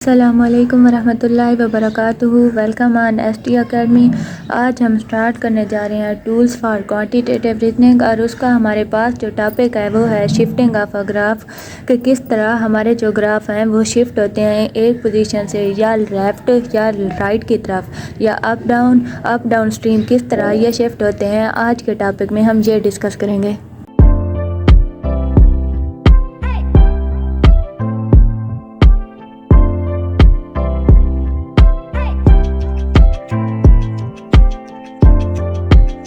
अस्सलामुअलैकुम वरहमतुल्लाहि वबरकातुहू। Welcome on ST academy. आज हम स्टार्ट करने जा रहे हैं टूल्स फॉर क्वांटिटेटिव रीजनिंग और उसका हमारे पास जो टॉपिक है वो है शिफ्टिंग ऑफ अ ग्राफ, कि किस तरह हमारे जो ग्राफ हैं वो शिफ्ट होते हैं एक पोजीशन से या लेफ़्ट या राइट की तरफ या अप डाउन स्ट्रीम, किस तरह ये शिफ्ट होते हैं। आज के टॉपिक में हम ये डिस्कस करेंगे।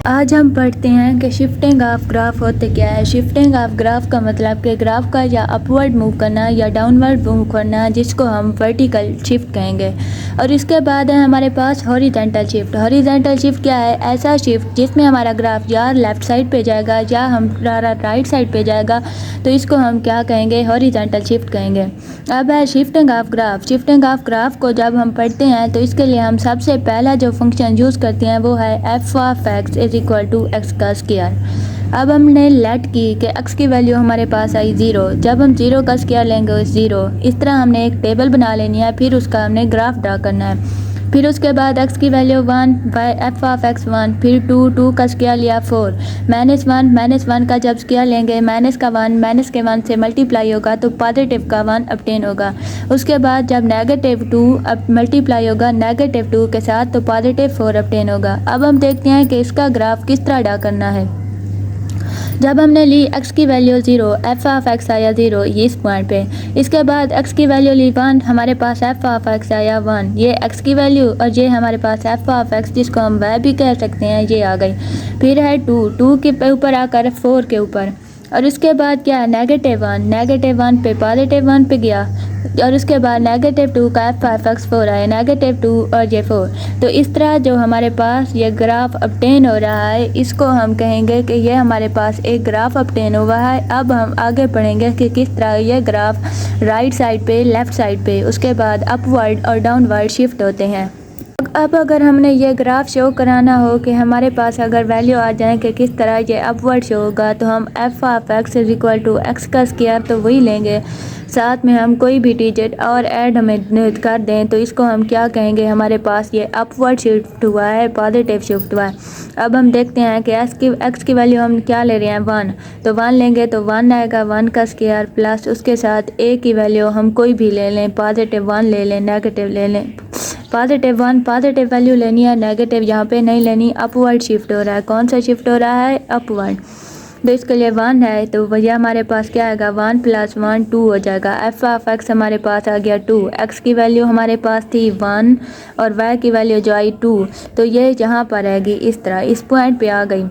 आज हम पढ़ते हैं कि शिफ्टिंग ऑफ ग्राफ होते क्या है। शिफ्टिंग ऑफ ग्राफ का मतलब कि ग्राफ का या अपवर्ड मूव करना या डाउनवर्ड मूव करना, जिसको हम वर्टिकल शिफ्ट कहेंगे। और इसके बाद है हमारे पास हॉरिजॉन्टल शिफ्ट। हॉरिजॉन्टल शिफ्ट क्या है? ऐसा शिफ्ट जिसमें हमारा ग्राफ या लेफ़्ट साइड पे जाएगा या हमारा राइट साइड पे जाएगा, तो इसको हम क्या कहेंगे? हॉरिजॉन्टल शिफ्ट कहेंगे। अब है shifting of graph. Shifting of graph को जब हम पढ़ते हैं तो इसके लिए हम सबसे पहला जो फंक्शन यूज़ करते हैं वो है f of x is equal to x का स्क्वायर। अब हमने लेट की कि एक्स की वैल्यू हमारे पास आई 0। जब हम 0 का स्क्वायर लेंगे 0। इस तरह हमने एक टेबल बना लेनी है, फिर उसका हमने ग्राफ ड्रा करना है। फिर उसके बाद x की value 1 by F of x 1, फिर 2 का स्क्वायर लिया 4, -1 का जब स्क्वायर लेंगे माइनस का 1 माइनस के 1 से मल्टीप्लाई होगा तो पॉजिटिव का 1 ऑब्टेन होगा। उसके बाद जब -2 अब मल्टीप्लाई होगा -2 के साथ तो पॉजिटिव 4 ऑब्टेन होगा। अब हम देखते हैं कि इसका ग्राफ किस तरह ड्रा करना है। जब हमने ली x की वैल्यू 0, एफ ऑफ एक्स आया 0 ये इस पॉइंट पे। इसके बाद x की वैल्यू ली 1, हमारे पास एफ ऑफ एक्स आया 1, ये x की वैल्यू, और ये हमारे पास एफ ऑफ एक्स जिसको हम y भी कह सकते हैं, ये आ गई। फिर है 2 के ऊपर आकर 4 के ऊपर, और उसके बाद क्या है? -1 पे +1 पे गया, और उसके बाद -2 का एफ ऑफ एक्स 4 आया, -2 और ये 4। तो इस तरह जो हमारे पास ये ग्राफ ऑब्टेन हो रहा है, इसको हम कहेंगे कि ये हमारे पास एक ग्राफ ऑब्टेन हुआ है। अब हम आगे पढ़ेंगे कि किस तरह ये ग्राफ राइट साइड पे, लेफ़्ट साइड पे, उसके बाद अपवर्ड और डाउनवर्ड शिफ्ट होते हैं। अब अगर हमने ये ग्राफ शो कराना हो कि हमारे पास अगर वैल्यू आ जाए कि किस तरह ये अपवर्ड शो होगा, तो हम f of x is equal to x का स्क्वायर तो वही लेंगे, साथ में हम कोई भी डिजिट और ऐड हमें कर दें तो इसको हम क्या कहेंगे? हमारे पास ये अपवर्ड शिफ्ट हुआ है, पॉजिटिव शिफ्ट हुआ है। अब हम देखते हैं कि एक्स की वैल्यू हम क्या ले रहे हैं? 1, तो 1 लेंगे तो 1 आएगा, 1 का स्क्वायर प्लस उसके साथ ए की वैल्यू हम कोई भी ले लें, +1 ले लें, नेगेटिव ले लें। +1 पॉजिटिव वैल्यू लेनी है, नेगेटिव यहाँ पे नहीं लेनी। अपवर्ड शिफ्ट हो रहा है। कौन सा शिफ्ट हो रहा है? अपवर्ड। तो इसके लिए 1 है तो भैया हमारे पास क्या आएगा? 1 + 1 2 हो जाएगा। एफ ऑफ एक्स हमारे पास आ गया 2। एक्स की वैल्यू हमारे पास थी 1 और वाई की वैल्यू जो आई 2, तो ये यहाँ पर आएगी इस तरह, इस पॉइंट पे आ गई।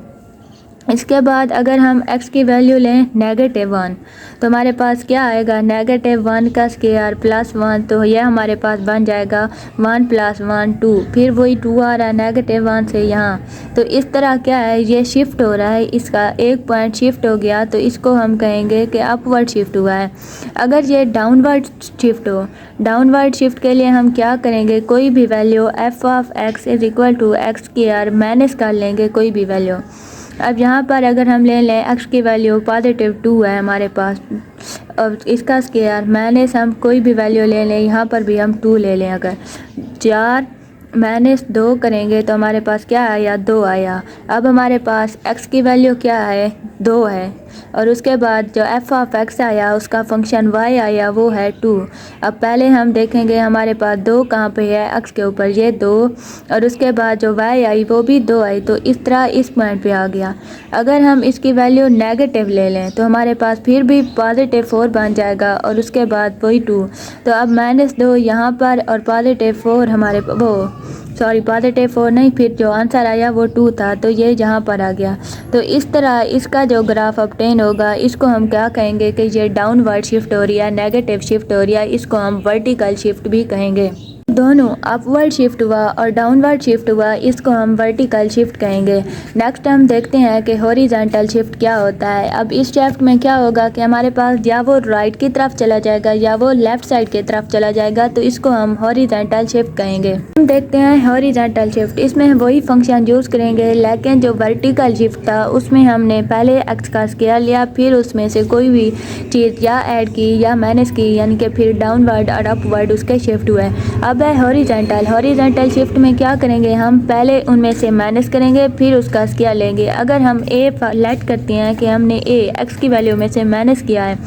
इसके बाद अगर हम x की वैल्यू लें -1, तो हमारे पास क्या आएगा? -1 का स्क्वायर +1, तो यह हमारे पास बन जाएगा 1 + 1 2। फिर वही 2 आ रहा है -1 से यहाँ। तो इस तरह क्या है? ये शिफ्ट हो रहा है, इसका एक पॉइंट शिफ्ट हो गया, तो इसको हम कहेंगे कि अपवर्ड शिफ्ट हुआ है। अगर ये डाउनवर्ड शिफ्ट हो, डाउनवर्ड शिफ्ट के लिए हम क्या करेंगे? कोई भी value f of x is equal to x square minus कर लेंगे कोई भी वैल्यू। अब यहाँ पर अगर हम ले लें x की वैल्यू +2 है हमारे पास, और इसका स्क्वायर माइनस हम कोई भी वैल्यू ले लें, यहाँ पर भी हम 2 ले लें। अगर 4 - 2 करेंगे तो हमारे पास क्या आया? 2 आया। अब हमारे पास x की वैल्यू क्या है? 2 है, और उसके बाद जो एफ ऑफ एक्स आया उसका फंक्शन y आया वो है 2। अब पहले हम देखेंगे हमारे पास 2 कहाँ पे है? x के ऊपर, ये 2, और उसके बाद जो y आई वो भी 2 आई, तो इस तरह इस पॉइंट पे आ गया। अगर हम इसकी वैल्यू नेगेटिव ले लें तो हमारे पास फिर भी +4 बन जाएगा, और उसके बाद वही 2। तो अब -2 यहाँ पर और +4 हमारे +4 नहीं, फिर जो आंसर आया वो 2 था, तो ये यहाँ पर आ गया। तो इस तरह इसका जो ग्राफ ऑब्टेन होगा, इसको हम क्या कहेंगे कि ये डाउनवर्ड शिफ्ट हो रही है, नेगेटिव शिफ्ट हो रही है, इसको हम वर्टिकल शिफ्ट भी कहेंगे। दोनों अपवर्ड शिफ्ट हुआ और डाउनवर्ड शिफ्ट हुआ, इसको हम वर्टिकल शिफ्ट कहेंगे। नेक्स्ट हम देखते हैं कि हॉरिजॉन्टल शिफ्ट क्या होता है। अब इस शिफ्ट में क्या होगा कि हमारे पास या वो राइट की तरफ चला जाएगा या वो लेफ़्ट साइड की तरफ चला जाएगा, तो इसको हम हॉरिजॉन्टल शिफ्ट कहेंगे। हम देखते हैं हॉरिजॉन्टल शिफ्ट, इसमें हम वही फंक्शन यूज़ करेंगे, लेकिन जो वर्टिकल शिफ्ट था उसमें हमने पहले एक्स का स्केयर लिया, फिर उसमें से कोई भी चीज़ या ऐड की या माइनस की, यानी कि फिर डाउनवर्ड और अपवर्ड उसके शिफ्ट हुए। अब है हॉरिजॉन्टल शिफ्ट में क्या करेंगे, हम पहले उनमें से माइनस करेंगे फिर उसका स्केयर लेंगे। अगर हम ए लेट करते हैं कि हमने ए एक्स की वैल्यू में से माइनस किया है,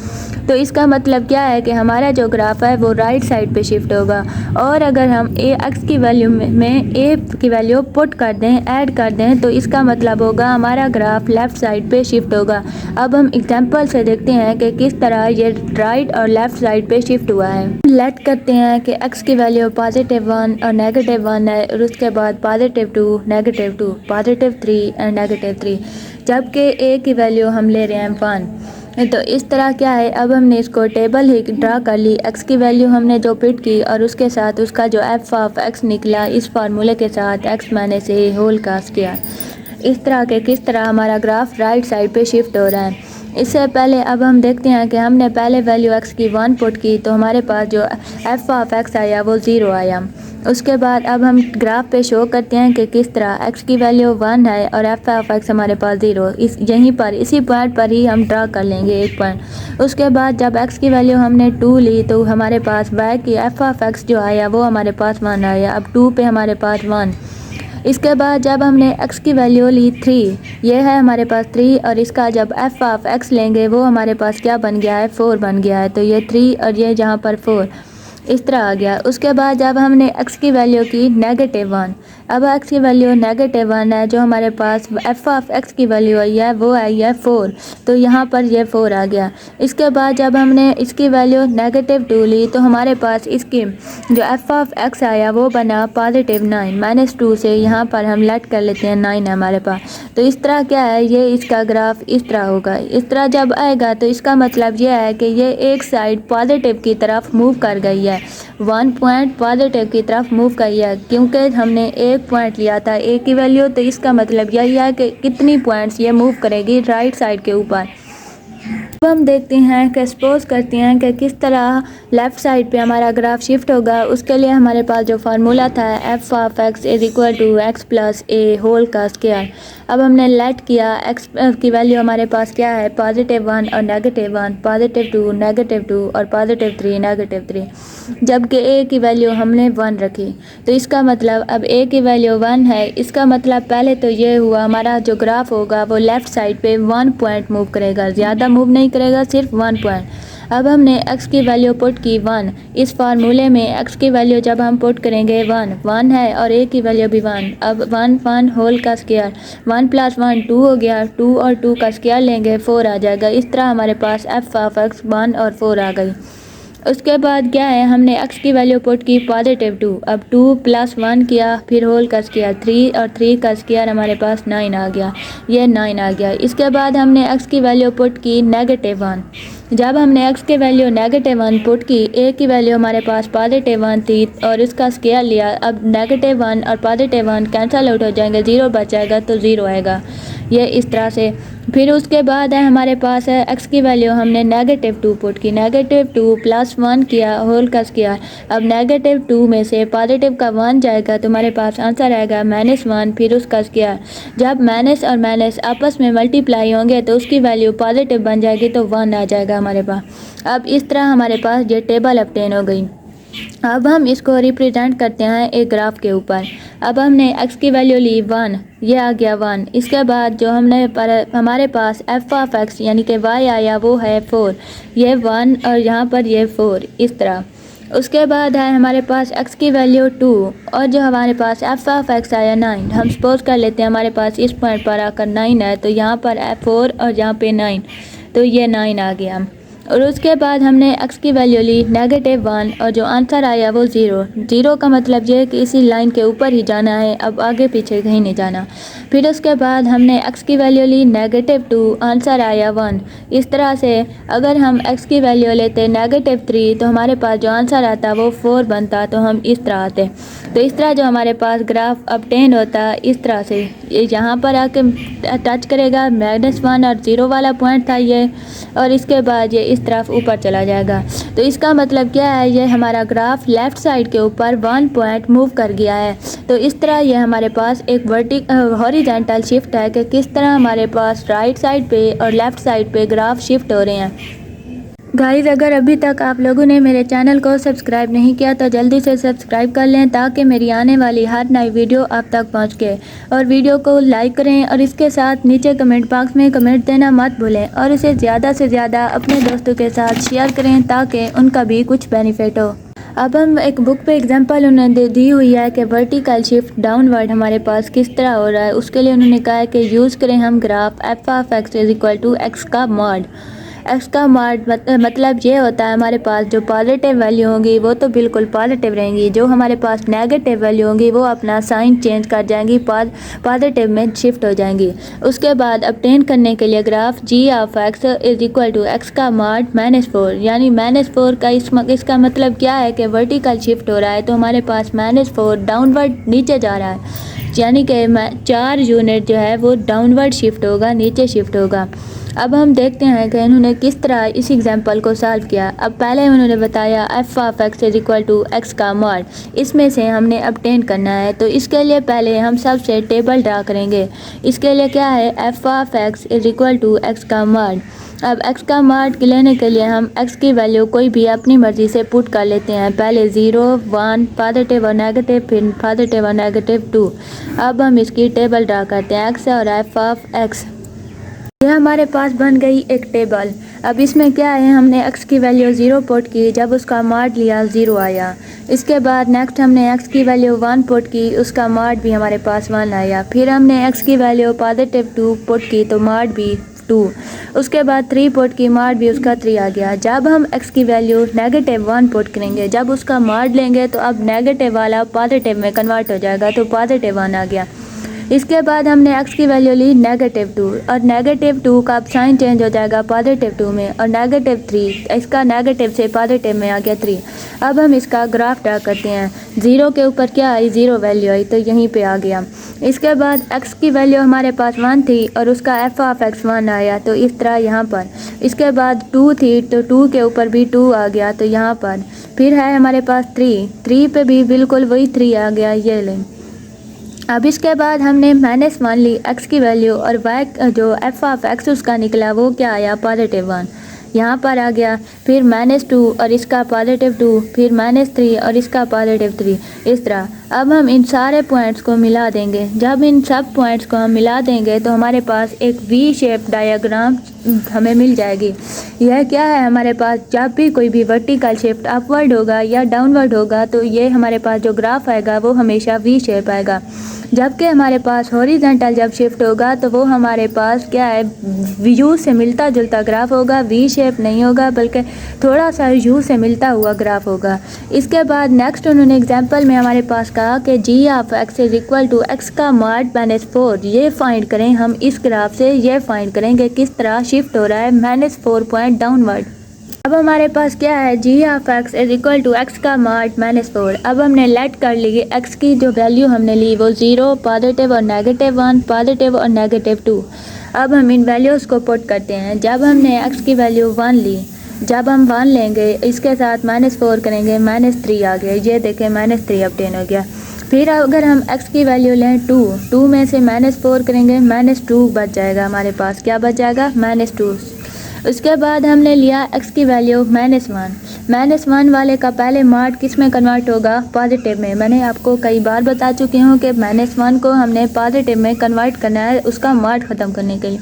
तो इसका मतलब क्या है कि हमारा जो ग्राफ है वो राइट साइड पे शिफ्ट होगा। और अगर हम ए एक्स की वैल्यू में ए की वैल्यू पुट कर दें, ऐड कर दें, तो इसका मतलब होगा हमारा ग्राफ लेफ़्ट साइड पे शिफ्ट होगा। अब हम एग्जांपल से देखते हैं कि किस तरह ये राइट और लेफ़्ट साइड पे शिफ्ट हुआ है। लेट करते हैं कि एक्स की वैल्यू +1 और -1 है, और उसके बाद +2, -2, +3 एंड -3, जबकि ए की वैल्यू हम ले रहे हैं 1। तो इस तरह क्या है, अब हमने इसको टेबल ही ड्रा कर ली। एक्स की वैल्यू हमने जो पिट की और उसके साथ उसका जो एफ ऑफ एक्स निकला, इस फार्मूले के साथ एक्स माइनस ए होल का स्क्वायर। इस तरह के किस तरह हमारा ग्राफ राइट साइड पे शिफ्ट हो रहा है। इससे पहले अब हम देखते हैं कि हमने पहले वैल्यू एक्स की 1 पुट की, तो हमारे पास जो एफ ऑफ एक्स आया वो 0 आया। उसके बाद अब हम ग्राफ पे शो करते हैं कि किस तरह एक्स की वैल्यू 1 है और एफ ऑफ एक्स हमारे पास 0। यहीं पर इसी पॉइंट पर ही हम ड्रा कर लेंगे एक पॉइंट। उसके बाद जब एक्स की वैल्यू हमने 2 ली, तो हमारे पास वाई की एफ ऑफ एक्स जो आया वो हमारे पास 1 आया। अब 2 पे हमारे पास 1। इसके बाद जब हमने x की वैल्यू ली 3, ये है हमारे पास 3, और इसका जब f ऑफ x लेंगे वो हमारे पास क्या बन गया है, 4 बन गया है। तो ये 3 और ये जहाँ पर 4 इस तरह आ गया। उसके बाद जब हमने x की वैल्यू की -1, अब x की वैल्यू -1 है, जो हमारे पास f ऑफ x की वैल्यू आई है वो आई है 4, तो यहाँ पर ये 4 आ गया। इसके बाद जब हमने इसकी वैल्यू -2 ली, तो हमारे पास इसकी जो f ऑफ x आया वो बना +9, -2 से यहाँ पर हम लेट कर लेते हैं 9 है हमारे पास। तो इस तरह क्या है, ये इसका ग्राफ इस तरह होगा। इस तरह जब आएगा तो इसका मतलब ये है कि ये एक साइड पॉजिटिव की तरफ मूव कर गई है, 1 पॉइंट पॉजिटिव की तरफ मूव कर गया, क्योंकि हमने एक पॉइंट लिया था ए की वैल्यू। तो इसका मतलब यही है कि कितनी पॉइंट्स ये मूव करेगी राइट साइड के ऊपर। अब हम देखते हैं कि सपोज करते हैं कि किस तरह लेफ़्ट साइड पे हमारा ग्राफ शिफ्ट होगा। उसके लिए हमारे पास जो फार्मूला था f of x is equal to x plus a whole का स्क्वायर। अब हमने लेट किया, एक्स की वैल्यू हमारे पास क्या है, +1 और -1, +2, -2 और +3, -3, जबकि ए की वैल्यू हमने 1 रखी। तो इसका मतलब अब ए की वैल्यू 1 है। इसका मतलब पहले तो ये हुआ हमारा जो ग्राफ होगा वो लेफ़्ट साइड पे 1 पॉइंट मूव करेगा, ज़्यादा मूव नहीं करेगा, सिर्फ 1 पॉइंट। अब हमने x की वैल्यू पुट की 1। इस फार्मूले में x की वैल्यू जब हम पुट करेंगे 1 है और a की वैल्यू भी 1। अब 1 होल का स्क्वायर, 1 + 1 2 हो गया, 2 और 2 का स्क्वायर लेंगे 4 आ जाएगा। इस तरह हमारे पास f ऑफ x 1 और 4 आ गई। उसके बाद क्या है, हमने x की वैल्यू पुट की +2। अब 2 + 1 किया, फिर होल का स्क्वायर 3 और 3 का स्क्वायर हमारे पास 9 आ गया, ये 9 आ गया। इसके बाद हमने x की वैल्यू पुट की -1। जब हमने x की वैल्यू -1 पुट की, a की वैल्यू हमारे पास +1 थी और इसका स्क्वायर लिया। अब -1 और +1 कैंसिल आउट हो जाएंगे, 0 बच जाएगा, तो 0 आएगा, ये इस तरह से। फिर उसके बाद है हमारे पास है x की वैल्यू हमने -2 पुट की, -2 + 1 किया होल का स्क्वायर। अब -2 में से पॉजिटिव का 1 जाएगा तो हमारे पास आंसर आएगा -1, फिर उसका स्क्वायर। जब माइनस और माइनस आपस में मल्टीप्लाई होंगे तो उसकी वैल्यू पॉजिटिव बन जाएगी, तो 1 आ जाएगा हमारे पास। अब इस तरह हमारे पास ये टेबल ऑब्टेन हो गई। अब हम इसको रिप्रेजेंट करते हैं एक ग्राफ के ऊपर। अब हमने x की वैल्यू ली 1, ये आ गया 1। इसके बाद जो हमारे पास f ऑफ x यानी कि y आया वो है 4, ये 1 और यहाँ पर ये 4 इस तरह। उसके बाद है हमारे पास x की वैल्यू 2 और जो हमारे पास f ऑफ x आया 9। हम सपोज कर लेते हैं हमारे पास इस पॉइंट पर आकर 9 है, तो यहाँ पर 4 और यहाँ पे 9, तो ये 9 आ गया। और उसके बाद हमने x की वैल्यू ली -1 और जो आंसर आया वो 0 का मतलब ये है कि इसी लाइन के ऊपर ही जाना है, अब आगे पीछे कहीं नहीं जाना। फिर उसके बाद हमने x की वैल्यू ली -2, आंसर आया 1। इस तरह से अगर हम x की वैल्यू लेते -3 तो हमारे पास जो आंसर आता वो 4 बनता, तो हम इस तरह आते। तो इस तरह जो हमारे पास ग्राफ अपटेन होता इस तरह से, ये यहाँ पर आके टच करेगा, -1 और 0 वाला पॉइंट था ये, और इसके बाद ये इस तरफ ऊपर चला जाएगा। तो इसका मतलब क्या है, ये हमारा ग्राफ लेफ़्ट साइड के ऊपर 1 पॉइंट मूव कर गया है। तो इस तरह ये हमारे पास एक हॉरिजॉन्टल शिफ्ट है कि किस तरह हमारे पास राइट साइड पे और लेफ़्ट साइड पे ग्राफ शिफ्ट हो रहे हैं। गाइज़, अगर अभी तक आप लोगों ने मेरे चैनल को सब्सक्राइब नहीं किया तो जल्दी से सब्सक्राइब कर लें ताकि मेरी आने वाली हर नई वीडियो आप तक पहुंच के, और वीडियो को लाइक करें और इसके साथ नीचे कमेंट बॉक्स में कमेंट देना मत भूलें, और इसे ज़्यादा से ज़्यादा अपने दोस्तों के साथ शेयर करें ताकि उनका भी कुछ बेनिफिट हो। अब हम एक बुक पे एग्जांपल उन्होंने दी हुई है कि वर्टिकल शिफ्ट डाउनवर्ड हमारे पास किस तरह हो रहा है। उसके लिए उन्होंने कहा है कि यूज़ करें हम ग्राफ f(x) = x का मॉड। एक्स का मॉड मतलब ये होता है हमारे पास जो पॉजिटिव वैल्यू होंगी वो तो बिल्कुल पॉजिटिव रहेंगी, जो हमारे पास नेगेटिव वैल्यू होंगी वो अपना साइन चेंज कर जाएंगी, पॉजिटिव में शिफ्ट हो जाएंगी। उसके बाद अपटेन करने के लिए ग्राफ g(x) = x का मॉड -4, यानी -4 का इसका मतलब क्या है कि वर्टिकल शिफ्ट हो रहा है, तो हमारे पास -4 डाउनवर्ड नीचे जा रहा है, यानी कि 4 यूनिट जो है वो डाउनवर्ड शिफ्ट होगा, नीचे शिफ्ट होगा। अब हम देखते हैं कि इन्होंने किस तरह इस एग्जांपल को सॉल्व किया। अब पहले उन्होंने बताया f(x) = x का मॉड, इसमें से हमने अपटेन करना है। तो इसके लिए पहले हम सबसे टेबल ड्रा करेंगे। इसके लिए क्या है, f(x) = x का मॉड। अब x का मॉड लेने के लिए हम x की वैल्यू कोई भी अपनी मर्ज़ी से पुट कर लेते हैं, पहले 0, 1, पॉजिटिव और नेगेटिव, फिर पॉजिटिव और -2। अब हम इसकी टेबल ड्रा करते हैं, x और f(x). यह हमारे पास बन गई एक टेबल। अब इसमें क्या है, हमने x की वैल्यू 0 पुट की, जब उसका मॉड लिया 0 आया। इसके बाद नेक्स्ट हमने x की वैल्यू 1 पुट की, उसका मॉड भी हमारे पास 1 आया। फिर हमने x की वैल्यू +2 पुट की तो मॉड भी 2। उसके बाद 3 पुट की, मॉड भी उसका 3 आ गया। जब हम x की वैल्यू -1 पुट करेंगे, जब उसका मॉड लेंगे तो अब नेगेटिव वाला पॉजिटिव में कन्वर्ट हो जाएगा, तो +1 आ गया। इसके बाद हमने x की वैल्यू ली -2, और -2 का अब साइन चेंज हो जाएगा +2 में, और -3 इसका नेगेटिव से पॉजिटिव में आ गया 3। अब हम इसका ग्राफ ड्रा करते हैं। 0 के ऊपर क्या आई, 0 वैल्यू आई, तो यहीं पे आ गया। इसके बाद x की वैल्यू हमारे पास 1 थी और उसका f(x) 1 आया, तो इस तरह यहाँ पर। इसके बाद 2 थी तो 2 के ऊपर भी 2 आ गया, तो यहाँ पर। फिर है हमारे पास 3 पे भी बिल्कुल वही 3 आ गया, ये लें। अब इसके बाद हमने -1 ली x की वैल्यू, और y जो f(x) उसका निकला वो क्या आया, +1, यहाँ पर आ गया। फिर -2 और इसका +2, फिर -3 और इसका +3, इस तरह। अब हम इन सारे पॉइंट्स को मिला देंगे। जब इन सब पॉइंट्स को हम मिला देंगे तो हमारे पास एक वी शेप डायग्राम हमें मिल जाएगी। यह क्या है, हमारे पास जब भी कोई भी वर्टिकल शिफ्ट अपवर्ड होगा या डाउनवर्ड होगा तो ये हमारे पास जो ग्राफ आएगा वो हमेशा वी शेप आएगा, जबकि हमारे पास हॉरिजॉन्टल जब शिफ्ट होगा तो वो हमारे पास क्या है, यू से मिलता जुलता ग्राफ होगा, वी शेप नहीं होगा बल्कि थोड़ा सा यू से मिलता हुआ ग्राफ होगा। इसके बाद नेक्स्ट उन्होंने एग्जांपल में हमारे पास कहा कि g(x) = x का मॉड -4, ये फाइंड करें हम इस ग्राफ से, ये फाइंड करेंगे किस तरह शिफ्ट हो रहा है -4 पॉइंट डाउनवर्ड। अब हमारे पास क्या है, g(x) = x का मॉड -4। अब हमने लेट कर ली x की जो वैल्यू हमने ली वो 0, पॉजिटिव और -1, पॉजिटिव और -2। अब हम इन वैल्यूज़ को पुट करते हैं। जब हमने x की वैल्यू 1 ली, जब हम 1 लेंगे इसके साथ -4 करेंगे, -3 आ गया, ये देखें -3 अपटेन हो गया। फिर अगर हम x की वैल्यू लें 2 में से -4 करेंगे, -2 बच जाएगा हमारे पास, क्या बच जाएगा, -2। उसके बाद हमने लिया x की वैल्यू -1 वाले का पहले मॉड किस में कन्वर्ट होगा, पॉजिटिव में। मैंने आपको कई बार बता चुकी हूँ कि -1 को हमने पॉजिटिव में कन्वर्ट करना है उसका मॉड ख़त्म करने के लिए।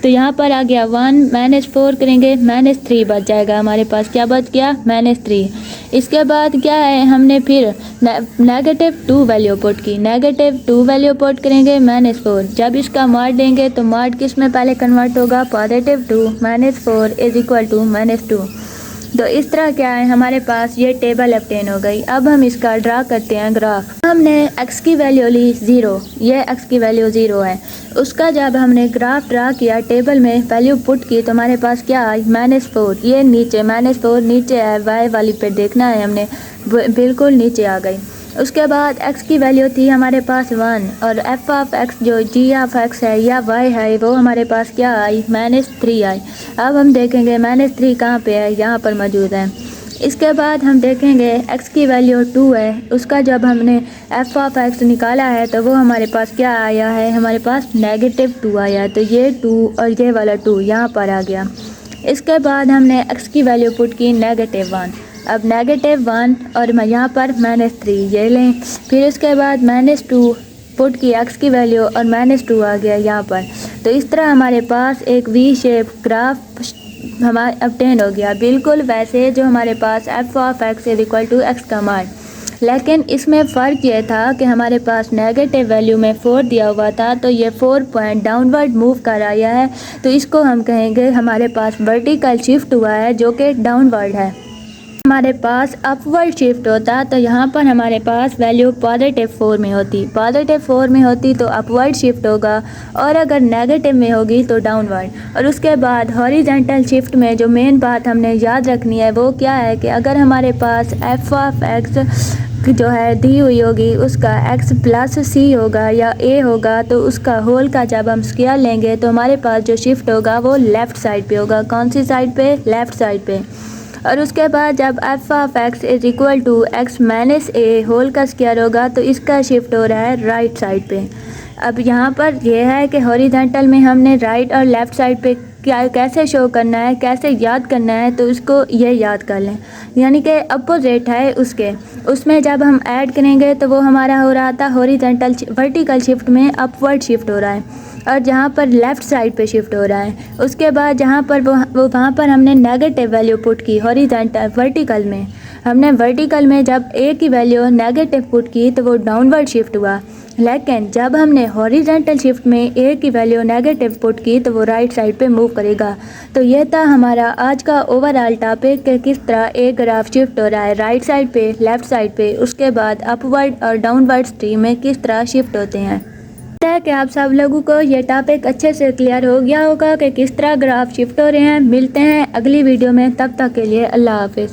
तो यहाँ पर आ गया 1 -4 करेंगे -3 बच जाएगा हमारे पास। क्या बच गया? -3। इसके बाद क्या है, हमने फिर -2 वैल्यू पुट की। -2 वैल्यू पुट करेंगे -4। जब इसका मॉड देंगे तो मॉड किस में पहले कन्वर्ट होगा? +2 -4 = -2। तो इस तरह क्या है, हमारे पास ये टेबल ऑब्टेन हो गई। अब हम इसका ड्रा करते हैं ग्राफ। हमने x की वैल्यू ली 0, ये x की वैल्यू 0 है। उसका जब हमने ग्राफ ड्रा किया, टेबल में वैल्यू पुट की, तो हमारे पास क्या आई? -4। ये नीचे -4 नीचे है, y वाली पे देखना है हमने, बिल्कुल नीचे आ गई। उसके बाद x की वैल्यू थी हमारे पास 1 और f ऑफ x जो g ऑफ x है या y है वो हमारे पास क्या आई? -3 आई। अब हम देखेंगे -3 कहाँ पे है, यहाँ पर मौजूद है। इसके बाद हम देखेंगे x की वैल्यू 2 है, उसका जब हमने f ऑफ x निकाला है तो वो हमारे पास क्या आया है? हमारे पास -2 आया है। तो ये 2 और ये वाला 2 यहाँ पर आ गया। इसके बाद हमने x की वैल्यू पुट की -1। अब -1 और यहाँ पर -3 ये लें। फिर उसके बाद -2 पुट की x की वैल्यू और -2 आ गया यहाँ पर। तो इस तरह हमारे पास एक वी शेप ग्राफ हमारा ऑब्टेन हो गया, बिल्कुल वैसे जो हमारे पास f ऑफ x = x का मान। लेकिन इसमें फ़र्क ये था कि हमारे पास नेगेटिव वैल्यू में 4 दिया हुआ था, तो ये 4 पॉइंट डाउनवर्ड मूव कर आया है, तो इसको हम कहेंगे हमारे पास वर्टिकल शिफ्ट हुआ है जो कि डाउनवर्ड है। हमारे पास अपवर्ड शिफ्ट होता तो यहाँ पर हमारे पास वैल्यू +4 में होती, +4 में होती तो अपवर्ड शिफ्ट होगा, और अगर नेगेटिव में होगी तो डाउनवर्ड। और उसके बाद हॉरिजॉन्टल शिफ्ट में जो मेन बात हमने याद रखनी है वो क्या है कि अगर हमारे पास f ऑफ x जो है दी हुई होगी, उसका x + c होगा या a होगा, तो उसका होल का जब हम स्क्वायर लेंगे तो हमारे पास जो शिफ्ट होगा वो लेफ़्ट साइड पे होगा। कौन सी साइड पे? लेफ़्ट साइड पे। और उसके बाद जब f of x = x - a whole का स्क्वायर होगा तो इसका शिफ्ट हो रहा है राइट साइड पे। अब यहाँ पर यह है कि हॉरिजॉन्टल में हमने राइट और लेफ़्ट साइड पे क्या कैसे शो करना है, कैसे याद करना है, तो इसको ये याद कर लें, यानी कि अपोजिट है उसके, उसमें जब हम ऐड करेंगे तो वो हमारा हो रहा था हॉरिजॉन्टल वर्टिकल शिफ्ट में अपवर्ड शिफ्ट हो रहा है, और जहाँ पर लेफ़्ट साइड पे शिफ्ट हो रहा है। उसके बाद जहाँ पर वो वहाँ पर हमने नेगेटिव वैल्यू पुट की हॉरिजॉन्टल वर्टिकल में। हमने वर्टिकल में जब a की वैल्यू नेगेटिव पुट की तो वो डाउनवर्ड शिफ्ट हुआ, लेकिन जब हमने हॉरिजॉन्टल शिफ्ट में a की वैल्यू नेगेटिव पुट की तो वो राइट साइड पे मूव करेगा। तो ये था हमारा आज का ओवरऑल टॉपिक कि किस तरह एक ग्राफ शिफ्ट हो रहा है राइट साइड पे, लेफ़्ट साइड पे, उसके बाद अपवर्ड और डाउनवर्ड स्ट्रीम में किस तरह शिफ्ट होते हैं। है कि आप सब लोगों को ये टॉपिक अच्छे से क्लियर हो गया होगा कि किस तरह ग्राफ शिफ्ट हो रहे हैं। मिलते हैं अगली वीडियो में, तब तक के लिए अल्लाह हाफिज़।